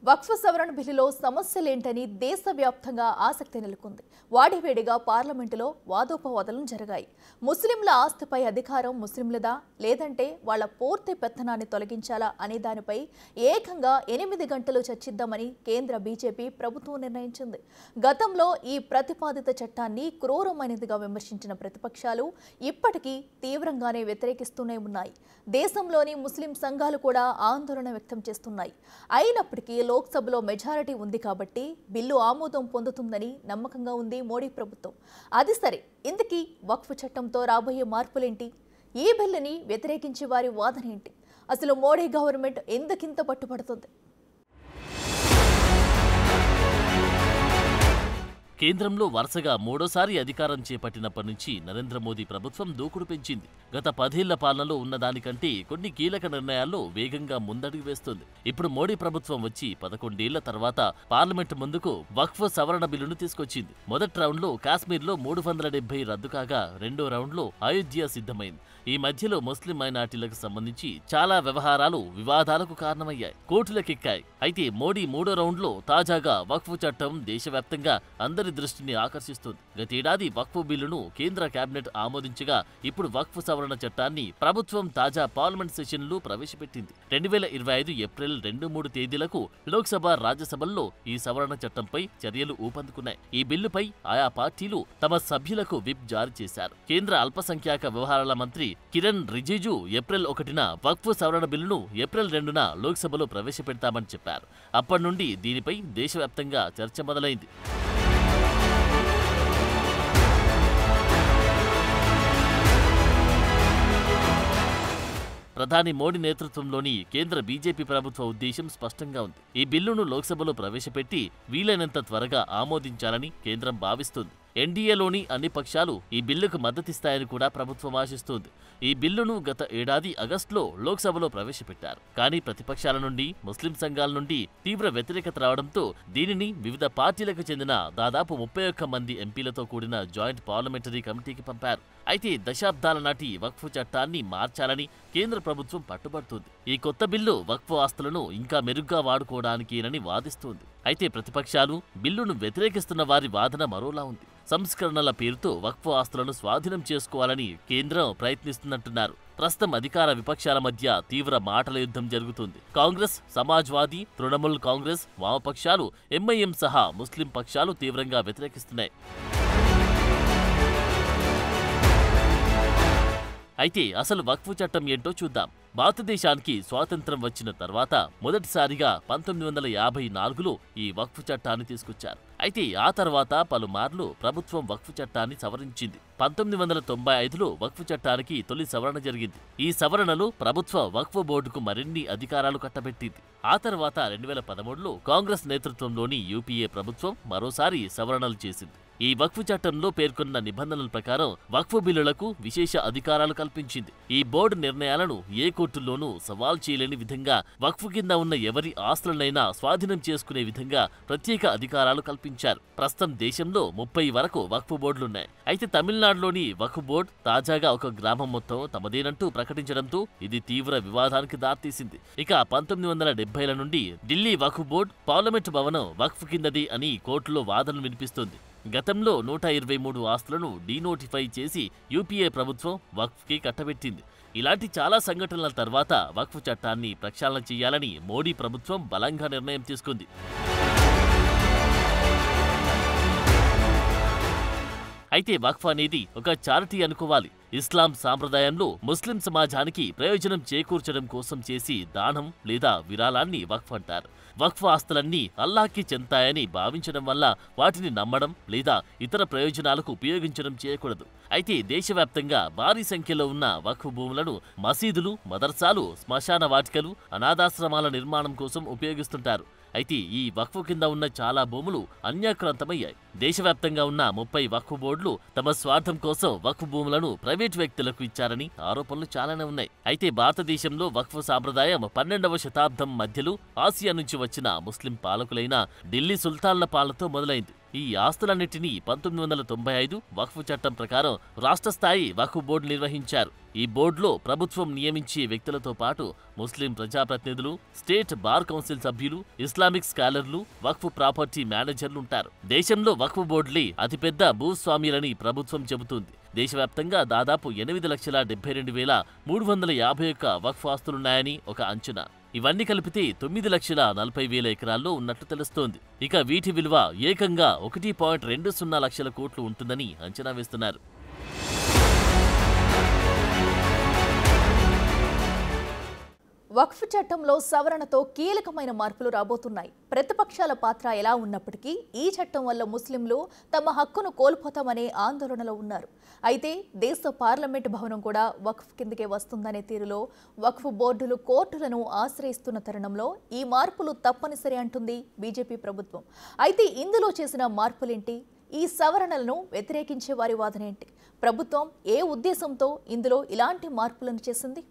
వక్ఫ్ సవరణ బిల్లులో సమస్యలేంటని దేశవ్యాప్తంగా ఆసక్తి నెలకొంది. వాడివేడిగా పార్లమెంటులో వాదోపవాదాలు జరిగాయి. ముస్లింల ఆస్తిపై అధికారం ముస్లింలదా లేదంటే వాళ్ల పూర్తి పెత్తనాన్ని తొలగించాలా అనే దానిపై ఏకంగా 8 గంటలు చర్చిద్దామని కేంద్ర బీజేపీ ప్రభుత్వం నిర్ణయించింది. గతంలో ఈ ప్రతిపాదిత చట్టాన్ని క్రూరమైనదిగా విమర్శించిన ప్రతిపక్షాలు ఇప్పటికీ తీవ్రంగానే వ్యతిరేకిస్తూనే ఉన్నాయి. దేశంలోని ముస్లిం సంఘాలు కూడా ఆందోళన వ్యక్తం చేస్తున్నాయి. అయినప్పటికీ లోక్సభలో మెజారిటీ ఉంది కాబట్టి బిల్లు ఆమోదం పొందుతుందని నమ్మకంగా ఉంది మోడీ ప్రభుత్వం. అది సరే, ఇందుకీ వక్ఫ్ చట్టంతో రాబోయే మార్పులేంటి? ఈ బిల్లుని వ్యతిరేకించే వారి వాదన ఏంటి? అసలు మోడీ గవర్నమెంట్ ఎందుకింత పట్టుబడుతుంది? కేంద్రంలో వరుసగా మూడోసారి అధికారం చేపట్టినప్పటి నుంచి నరేంద్ర మోదీ ప్రభుత్వం దూకుడు పెంచింది. గత 10 ఏళ్ల పాలనలో ఉన్నదానికంటే కొన్ని కీలక నిర్ణయాల్లో వేగంగా ముందడుగు వేస్తుంది. ఇప్పుడు మోడీ ప్రభుత్వం వచ్చి 11 ఏళ్ల తర్వాత పార్లమెంటు ముందుకు వక్ఫ్ సవరణ బిల్లును తీసుకొచ్చింది. మొదటి రౌండ్లో కాశ్మీర్లో 370 రద్దు కాగా రెండో రౌండ్లో అయోధ్య సిద్ధమైంది. ఈ మధ్యలో ముస్లిం మైనార్టీలకు సంబంధించి చాలా వ్యవహారాలు వివాదాలకు కారణమయ్యాయి, కోర్టులకెక్కాయి. అయితే మోడీ మూడో రౌండ్లో తాజాగా వక్ఫ్ చట్టం దేశవ్యాప్తంగా అందరి దృష్టిని ఆకర్షిస్తుంది. గతేడాది వక్ఫ్ బిల్లును కేంద్ర కేబినెట్ ఆమోదించగా ఇప్పుడు వక్ఫ్ సవరణ చట్టాన్ని ప్రభుత్వం తాజా పార్లమెంట్ సెషన్లో ప్రవేశపెట్టింది. 2025 ఏప్రిల్ 2-3 తేదీలకు లోక్సభ, రాజ్యసభల్లో ఈ సవరణ చట్టంపై చర్యలు ఊపందుకున్నాయి. ఈ బిల్లుపై ఆయా పార్టీలు తమ సభ్యులకు విప్ జారీ చేశారు. కేంద్ర అల్పసంఖ్యాక వ్యవహారాల మంత్రి కిరణ్ రిజిజు ఏప్రిల్ 1న వక్ఫ్ సవరణ బిల్లును ఏప్రిల్ 2న లోక్సభలో ప్రవేశపెడతామని చెప్పారు. అప్పటి నుండి దీనిపై దేశవ్యాప్తంగా చర్చ మొదలైంది. ప్రధాని మోడీ నేతృత్వంలోని కేంద్ర బీజేపీ ప్రభుత్వ ఉద్దేశం స్పష్టంగా ఉంది. ఈ బిల్లును లోక్సభలో ప్రవేశపెట్టి వీలైనంత త్వరగా ఆమోదించాలని కేంద్రం భావిస్తుంది. ఎన్డీఏలోని అన్ని పక్షాలు ఈ బిల్లుకు మద్దతిస్తాయని కూడా ప్రభుత్వం ఆశిస్తోంది. ఈ బిల్లును గత ఏడాది ఆగస్టులో లోక్సభలో ప్రవేశపెట్టారు. కానీ ప్రతిపక్షాల నుండి, ముస్లిం సంఘాల నుండి తీవ్ర వ్యతిరేకత రావడంతో దీనిని వివిధ పార్టీలకు చెందిన దాదాపు 31 మంది ఎంపీలతో కూడిన జాయింట్ పార్లమెంటరీ కమిటీకి పంపారు. అయితే దశాబ్దాల నాటి వక్ఫ్ చట్టాన్ని మార్చాలని కేంద్ర ప్రభుత్వం పట్టుబడుతోంది. ఈ కొత్త బిల్లు వక్ఫ్ ఆస్తులను ఇంకా మెరుగ్గా వాడుకోవడానికేనని వాదిస్తోంది. అయితే ప్రతిపక్షాలు బిల్లును వ్యతిరేకిస్తున్న వారి వాదన మరోలా ఉంది. సంస్కరణల పేరుతో వక్ఫ్ ఆస్తులను స్వాధీనం చేసుకోవాలని కేంద్రం ప్రయత్నిస్తున్నట్టున్నారు. ప్రస్తుతం అధికార విపక్షాల మధ్య తీవ్ర మాటల యుద్ధం జరుగుతుంది. కాంగ్రెస్, సమాజ్వాదీ, తృణమూల్ కాంగ్రెస్, వామపక్షాలు, ఎంఐఎం సహా ముస్లిం పక్షాలు తీవ్రంగా వ్యతిరేకిస్తున్నాయి. అయితే అసలు వక్ఫ్ చట్టం ఏంటో చూద్దాం. భారతదేశానికి స్వాతంత్ర్యం వచ్చిన తర్వాత మొదటిసారిగా 1954లో ఈ వక్ఫ్ చట్టాన్ని తీసుకొచ్చారు. అయితే ఆ తర్వాత పలుమార్లు ప్రభుత్వం వక్ఫ్ చట్టాన్ని సవరించింది. 1995లో వక్ఫ్ చట్టానికి తొలి సవరణ జరిగింది. ఈ సవరణలో ప్రభుత్వ వక్ఫ్ బోర్డుకు మరిన్ని అధికారాలు కట్టబెట్టింది. ఆ తర్వాత 2013లో కాంగ్రెస్ నేతృత్వంలోని యూపీఏ ప్రభుత్వం మరోసారి సవరణలు చేసింది. ఈ వక్ఫ్ చట్టంలో పేర్కొన్న నిబంధనల ప్రకారం వక్ఫ్ బిల్లులకు విశేష అధికారాలు కల్పించింది. ఈ బోర్డు నిర్ణయాలను ఏ కోర్టుల్లోనూ సవాల్ చేయలేని విధంగా, వక్ఫ్ కింద ఉన్న ఎవరి ఆస్తులనైనా స్వాధీనం చేసుకునే విధంగా ప్రత్యేక అధికారాలు కల్పించారు. ప్రస్తుతం దేశంలో 30 వరకు వక్ఫ్ బోర్డులున్నాయి. అయితే తమిళనాడులోని వక్ఫ్ బోర్డు తాజాగా ఒక గ్రామం మొత్తం తమదేనంటూ ప్రకటించడంతో ఇది తీవ్ర వివాదానికి దారితీసింది. ఇక 1970ల నుండి ఢిల్లీ వక్ఫ్ బోర్డు పార్లమెంటు భవనం వక్ఫ్ కిందది అని కోర్టులో వాదనలు వినిపిస్తుంది. గతంలో 123 ఆస్తులను డీనోటిఫై చేసి యూపీఏ ప్రభుత్వం వక్ఫ్కి కట్టబెట్టింది. ఇలాంటి చాలా సంఘటనల తర్వాత వక్ఫ్ చట్టాన్ని ప్రక్షాళన చేయాలని మోడీ ప్రభుత్వం బలంగా నిర్ణయం తీసుకుంది. అయితే వక్ఫ్ అనేది ఒక చారిటీ అనుకోవాలి. ఇస్లాం సాంప్రదాయంలో ముస్లిం సమాజానికి ప్రయోజనం చేకూర్చడం కోసం చేసి దానం లేదా విరాళాన్ని వక్ఫ్ అంటారు. వక్ఫ్ ఆస్తులన్నీ అల్లాహ్కి చెందుతాయని భావించడం వల్ల వాటిని నమ్మడం లేదా ఇతర ప్రయోజనాలకు ఉపయోగించడం చేయకూడదు. అయితే దేశవ్యాప్తంగా భారీ సంఖ్యలో ఉన్న వక్ఫ్ భూములను మసీదులు, మదర్సాలు, శ్మశాన వాటికలు, అనాథాశ్రమాల నిర్మాణం కోసం ఉపయోగిస్తుంటారు. అయితే ఈ వక్ఫ్ కింద ఉన్న చాలా భూములు అన్యాక్రాంతమయ్యాయి. దేశవ్యాప్తంగా ఉన్న 30 వక్ఫ్ బోర్డులు తమ స్వార్థం కోసం వక్ఫ్ భూములను ప్రైవేట్ వ్యక్తులకు ఇచ్చారని ఆరోపణలు చాలానే ఉన్నాయి. అయితే భారతదేశంలో వక్ఫ్ సాంప్రదాయం 12వ శతాబ్దం మధ్యలో ఆసియా నుంచి వచ్చిన ముస్లిం పాలకులైన ఢిల్లీ సుల్తాన్ల పాలనతో మొదలైంది. ఈ ఆస్తులన్నిటినీ 1995 వక్ఫ్ చట్టం ప్రకారం రాష్ట్ర స్థాయి వక్ఫ్ బోర్డు నిర్వహించారు. ఈ బోర్డులో ప్రభుత్వం నియమించే వ్యక్తులతో పాటు ముస్లిం ప్రజాప్రతినిధులు, స్టేట్ బార్ కౌన్సిల్ సభ్యులు, ఇస్లామిక్ స్కాలర్లు, వక్ఫ్ ప్రాపర్టీ మేనేజర్లుంటారు. దేశంలో వక్ఫ్ బోర్డులే అతిపెద్ద భూస్వామ్యులని ప్రభుత్వం చెబుతుంది. దేశవ్యాప్తంగా దాదాపు 8,72,351 వక్ఫ్ ఆస్తులున్నాయని ఒక అంచనా. ఇవన్నీ కలిపితే 9,40,000 ఎకరాల్లో ఉన్నట్లు తెలుస్తోంది. ఇక వీటి విలువ ఏకంగా 1.20 లక్షల కోట్లు ఉంటుందని అంచనా వేస్తున్నారు. వక్ఫ్ చట్టంలో సవరణతో కీలకమైన మార్పులు రాబోతున్నాయి. ప్రతిపక్షాల పాత్ర ఎలా ఉన్నప్పటికీ ఈ చట్టం వల్ల ముస్లింలు తమ హక్కును కోల్పోతామనే ఆందోళనలో ఉన్నారు. అయితే దేశ పార్లమెంటు భవనం కూడా వక్ఫ్ కిందకే వస్తుందనే తీరులో వక్ఫ్ బోర్డులు కోర్టులను ఆశ్రయిస్తున్న తరుణంలో ఈ మార్పులు తప్పనిసరి అంటుంది బీజేపీ ప్రభుత్వం. అయితే ఇందులో చేసిన మార్పులేంటి? ఈ సవరణలను వ్యతిరేకించే వారి వాదనేంటి? ప్రభుత్వం ఏ ఉద్దేశంతో ఇందులో ఇలాంటి మార్పులను చేసింది?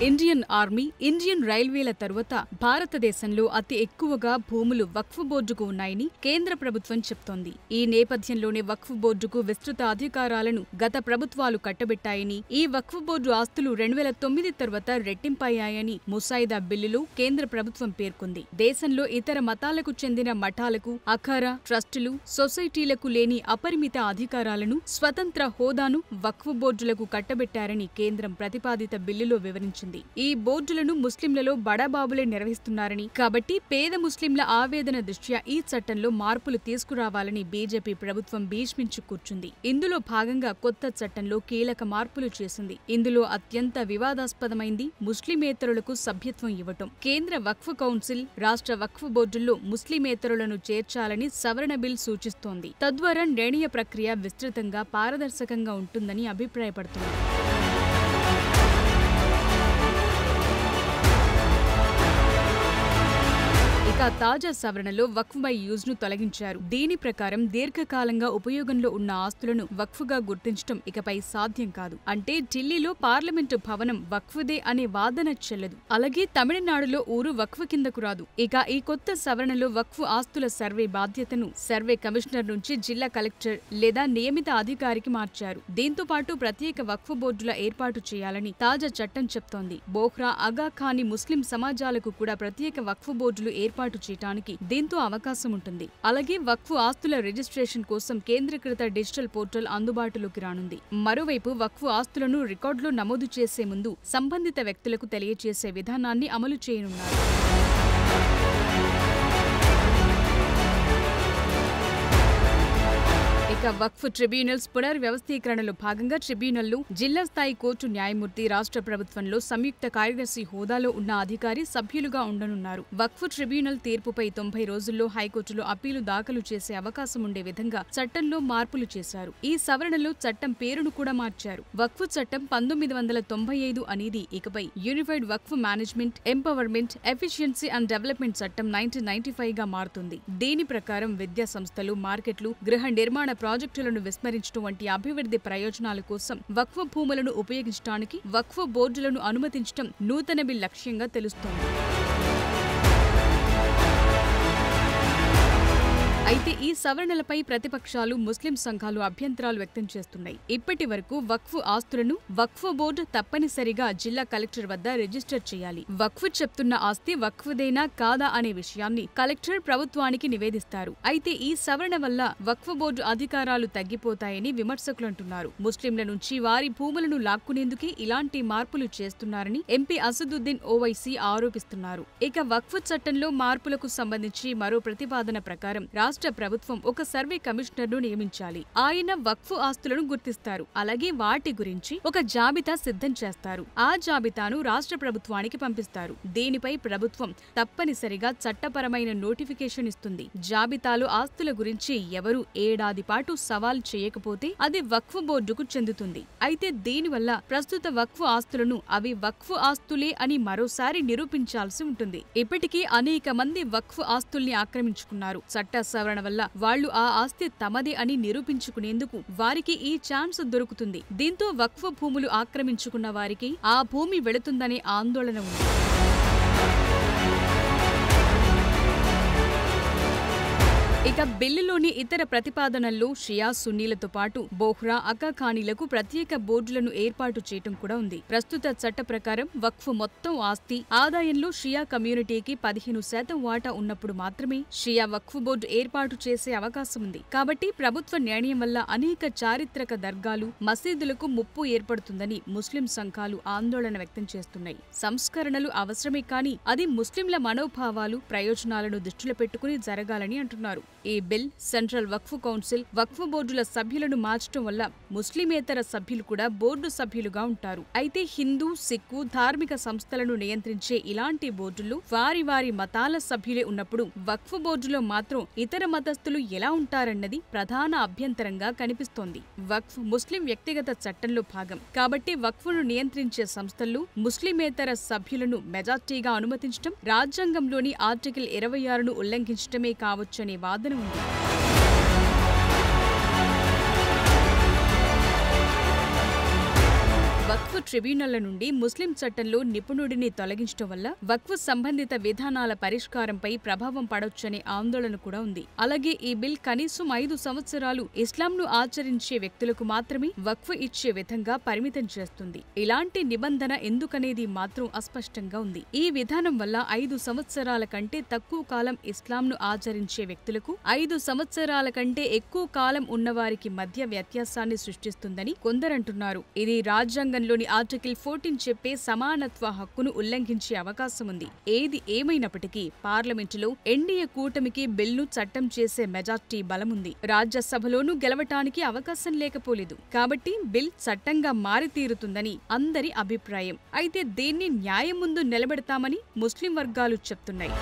ఇండియన్ ఆర్మీ, ఇండియన్ రైల్వేల తరువాత భారతదేశంలో అతి ఎక్కువగా భూములు వక్ఫ్ బోర్డుకు ఉన్నాయని కేంద్ర ప్రభుత్వం చెప్తోంది. ఈ నేపథ్యంలోనే వక్ఫ్ బోర్డుకు విస్తృత అధికారాలను గత ప్రభుత్వాలు కట్టబెట్టాయని, ఈ వక్ఫ్ బోర్డు ఆస్తులు 2009 తర్వాత రెట్టింపయ్యాయని ముసాయిదా బిల్లులో కేంద్ర ప్రభుత్వం పేర్కొంది. దేశంలో ఇతర మతాలకు చెందిన మఠాలకు, అఖారా, ట్రస్టులు, సొసైటీలకు లేని అపరిమిత అధికారాలను, స్వతంత్ర హోదాను వక్ఫ్ బోర్డులకు కట్టబెట్టారని కేంద్రం ప్రతిపాదిత బిల్లులో వివరించింది. ఈ బోర్డులను ముస్లింలలో బడాబాబులే నిర్వహిస్తున్నారని, కాబట్టి పేద ముస్లింల ఆవేదన దృష్ట్యా ఈ చట్టంలో మార్పులు తీసుకురావాలని బీజేపీ ప్రభుత్వం భీష్మించి కూర్చుంది. ఇందులో భాగంగా కొత్త చట్టంలో కీలక మార్పులు చేసింది. ఇందులో అత్యంత వివాదాస్పదమైంది ముస్లిమేతరులకు సభ్యత్వం ఇవ్వటం. కేంద్ర వక్ఫ్ కౌన్సిల్, రాష్ట్ర వక్ఫ్ బోర్డుల్లో ముస్లిమేతరులను చేర్చాలని సవరణ బిల్ సూచిస్తోంది. తద్వారా నిర్ణయ ప్రక్రియ విస్తృతంగా, పారదర్శకంగా ఉంటుందని అభిప్రాయపడుతుంది. ఇక తాజా సవరణలో వక్ఫ్ బై యూజ్ ను తొలగించారు. దీని ప్రకారం దీర్ఘకాలంగా ఉపయోగంలో ఉన్న ఆస్తులను వక్ఫ్గా గుర్తించడం ఇకపై సాధ్యం కాదు. అంటే ఢిల్లీలో పార్లమెంటు భవనం వక్ఫ్దే అనే వాదన చెల్లదు. అలాగే తమిళనాడులో ఊరు వక్ఫ్ కిందకు రాదు. ఇక ఈ కొత్త సవరణలో వక్ఫ్ ఆస్తుల సర్వే బాధ్యతను సర్వే కమిషనర్ నుంచి జిల్లా కలెక్టర్ లేదా నియమిత అధికారికి మార్చారు. దీంతో పాటు ప్రత్యేక వక్ఫ్ బోర్డుల ఏర్పాటు చేయాలని తాజా చట్టం చెప్తోంది. బోహ్రా, అగా ఖానీ ముస్లిం సమాజాలకు కూడా ప్రత్యేక వక్ఫ్ బోర్డులు ఏర్పాటు చేయడానికి దీంతో అవకాశం ఉంటుంది. అలాగే వక్ఫ్ ఆస్తుల రిజిస్ట్రేషన్ కోసం కేంద్రీకృత డిజిటల్ పోర్టల్ అందుబాటులోకి రానుంది. మరోవైపు వక్ఫ్ ఆస్తులను రికార్డులో నమోదు చేసే ముందు సంబంధిత వ్యక్తులకు తెలియజేసే విధానాన్ని అమలు చేయనున్నారు. ఇక వక్ఫ్ ట్రిబ్యునల్స్ పునర్వ్యవస్థీకరణలో భాగంగా ట్రిబ్యునల్లు జిల్లా స్థాయి కోర్టు న్యాయమూర్తి, రాష్ట్ర ప్రభుత్వంలో సంయుక్త కార్యదర్శి హోదాలో ఉన్న అధికారి సభ్యులుగా ఉండనున్నారు. వక్ఫ్ ట్రిబ్యునల్ తీర్పుపై 90 రోజుల్లో హైకోర్టులో అప్పీలు దాఖలు చేసే అవకాశం ఉండే విధంగా చట్టంలో మార్పులు చేశారు. ఈ సవరణలో చట్టం పేరును కూడా మార్చారు. వక్ఫ్ చట్టం 1995 అనేది ఇకపై unified Waqf management, empowerment, efficiency and development చట్టం 1995 గా మారుతుంది. దీని ప్రకారం విద్యా సంస్థలు, మార్కెట్లు, గృహ నిర్మాణ ప్రాజెక్టులను విస్మరించడం వంటి అభివృద్ధి ప్రయోజనాల కోసం వక్ఫ్ భూములను ఉపయోగించడానికి వక్ఫ్ బోర్డులను అనుమతించడం నూతన బిల్ లక్ష్యంగా తెలుస్తోంది. అయితే ఈ సవరణలపై ప్రతిపక్షాలు, ముస్లిం సంఘాలు అభ్యంతరాలు వ్యక్తం చేస్తున్నాయి. ఇప్పటి వరకు వక్ఫ్ ఆస్తులను వక్ఫ్ బోర్డు తప్పనిసరిగా జిల్లా కలెక్టర్ వద్ద రిజిస్టర్ చేయాలి. వక్ఫ్ చెప్తున్న ఆస్తి వక్ఫ్దేనా కాదా అనే విషయాన్ని కలెక్టర్ ప్రభుత్వానికి నివేదిస్తారు. అయితే ఈ సవరణ వల్ల వక్ఫ్ బోర్డు అధికారాలు తగ్గిపోతాయని విమర్శకులు అంటున్నారు. ముస్లింల నుంచి వారి భూములను లాక్కునేందుకే ఇలాంటి మార్పులు చేస్తున్నారని ఎంపీ అసదుద్దీన్ ఓవైసీ ఆరోపిస్తున్నారు. ఇక వక్ఫ్ చట్టంలో మార్పులకు సంబంధించి మరో ప్రతిపాదన ప్రకారం రాష్ట్ర ప్రభుత్వం ఒక సర్వే కమిషనర్ను నియమించాలి. ఆయన వక్ఫ్ ఆస్తులను గుర్తిస్తారు. అలాగే వాటి గురించి ఒక జాబితా సిద్ధం చేస్తారు. ఆ జాబితాను రాష్ట్ర ప్రభుత్వానికి పంపిస్తారు. దీనిపై ప్రభుత్వం తప్పనిసరిగా చట్టపరమైన నోటిఫికేషన్ ఇస్తుంది. జాబితాలో ఆస్తుల గురించి ఎవరు ఏడాది పాటు సవాల్ చేయకపోతే అది వక్ఫ్ బోర్డుకు చెందుతుంది. అయితే దీనివల్ల ప్రస్తుత వక్ఫ్ ఆస్తులను అవి వక్ఫ్ ఆస్తులే అని మరోసారి నిరూపించాల్సి ఉంటుంది. ఇప్పటికీ అనేక మంది వక్ఫ్ ఆస్తుల్ని ఆక్రమించుకున్నారు. చట్ట సవరణ వల్ల వాళ్లు ఆ ఆస్తి తమదే అని నిరూపించుకునేందుకు వారికి ఈ ఛాన్స్ దొరుకుతుంది. దీంతో వక్ఫ్ భూములు ఆక్రమించుకున్న వారికి ఆ భూమి వెళుతుందనే ఆందోళన ఉంది. ఇక బిల్లులోని ఇతర ప్రతిపాదనల్లో షియా సున్నీలతో పాటు బోహ్రా అకాఖానీలకు ప్రత్యేక బోర్డులను ఏర్పాటు చేయటం కూడా ఉంది. ప్రస్తుత చట్ట ప్రకారం వక్ఫ్ మొత్తం ఆస్తి ఆదాయంలో షియా కమ్యూనిటీకి 15% వాటా ఉన్నప్పుడు మాత్రమే షియా వక్ఫ్ బోర్డు ఏర్పాటు చేసే అవకాశం ఉంది. కాబట్టి ప్రభుత్వ నిర్ణయం వల్ల అనేక చారిత్రక దర్గాలు, మసీదులకు ముప్పు ఏర్పడుతుందని ముస్లిం సంఘాలు ఆందోళన వ్యక్తం చేస్తున్నాయి. సంస్కరణలు అవసరమే కానీ అది ముస్లింల మనోభావాలు, ప్రయోజనాలను దృష్టిలో పెట్టుకుని జరగాలని అంటున్నారు. ఈ బిల్ సెంట్రల్ వక్ఫ్ కౌన్సిల్, వక్ఫ్ బోర్డుల సభ్యులను మార్చడం వల్ల ముస్లిమేతర సభ్యులు కూడా బోర్డు సభ్యులుగా ఉంటారు. అయితే హిందూ, సిక్కు ధార్మిక సంస్థలను నియంత్రించే ఇలాంటి బోర్డుల్లో వారి వారి మతాల సభ్యులే ఉన్నప్పుడు వక్ఫ్ బోర్డులో మాత్రం ఇతర మతస్థులు ఎలా ఉంటారన్నది ప్రధాన అభ్యంతరంగా కనిపిస్తోంది. వక్ఫ్ ముస్లిం వ్యక్తిగత చట్టంలో భాగం కాబట్టి వక్ఫ్ను నియంత్రించే సంస్థల్లో ముస్లిమేతర సభ్యులను మెజార్టీగా అనుమతించడం రాజ్యాంగంలోని ఆర్టికల్ 26ను ఉల్లంఘించడమే కావచ్చనే వాదన ఉంది. వక్ఫ్ ట్రిబ్యునళ్ల నుండి ముస్లిం చట్టంలో నిపుణుడిని తొలగించడం వల్ల వక్ఫ్ సంబంధిత విధానాల పరిష్కారంపై ప్రభావం పడొచ్చనే ఆందోళన కూడా ఉంది. అలాగే ఈ బిల్ కనీసం 5 సంవత్సరాలు ఇస్లాంను ఆచరించే వ్యక్తులకు మాత్రమే వక్ఫ్ ఇచ్చే విధంగా పరిమితం చేస్తుంది. ఇలాంటి నిబంధన ఎందుకనేది మాత్రం అస్పష్టంగా ఉంది. ఈ విధానం వల్ల 5 సంవత్సరాల కంటే తక్కువ కాలం ఇస్లాంను ఆచరించే వ్యక్తులకు 5 సంవత్సరాల కంటే ఎక్కువ కాలం ఉన్నవారికి మధ్య వ్యత్యాసాన్ని సృష్టిస్తుందని కొందరంటున్నారు. ఇది రాజ్యాంగంలోని ఆర్టికల్ 14 చెప్పే సమానత్వ హక్కును ఉల్లంఘించే అవకాశం ఉంది. ఏది ఏమైనప్పటికీ పార్లమెంటులో ఎన్డీఏ కూటమికి బిల్ను చట్టం చేసే మెజార్టీ బలముంది. రాజ్యసభలోనూ గెలవటానికి అవకాశం లేకపోలేదు. కాబట్టి బిల్ చట్టంగా మారితీరుతుందని అందరి అభిప్రాయం. అయితే దీన్ని న్యాయం ముందు నిలబెడతామని ముస్లిం వర్గాలు చెప్తున్నాయి.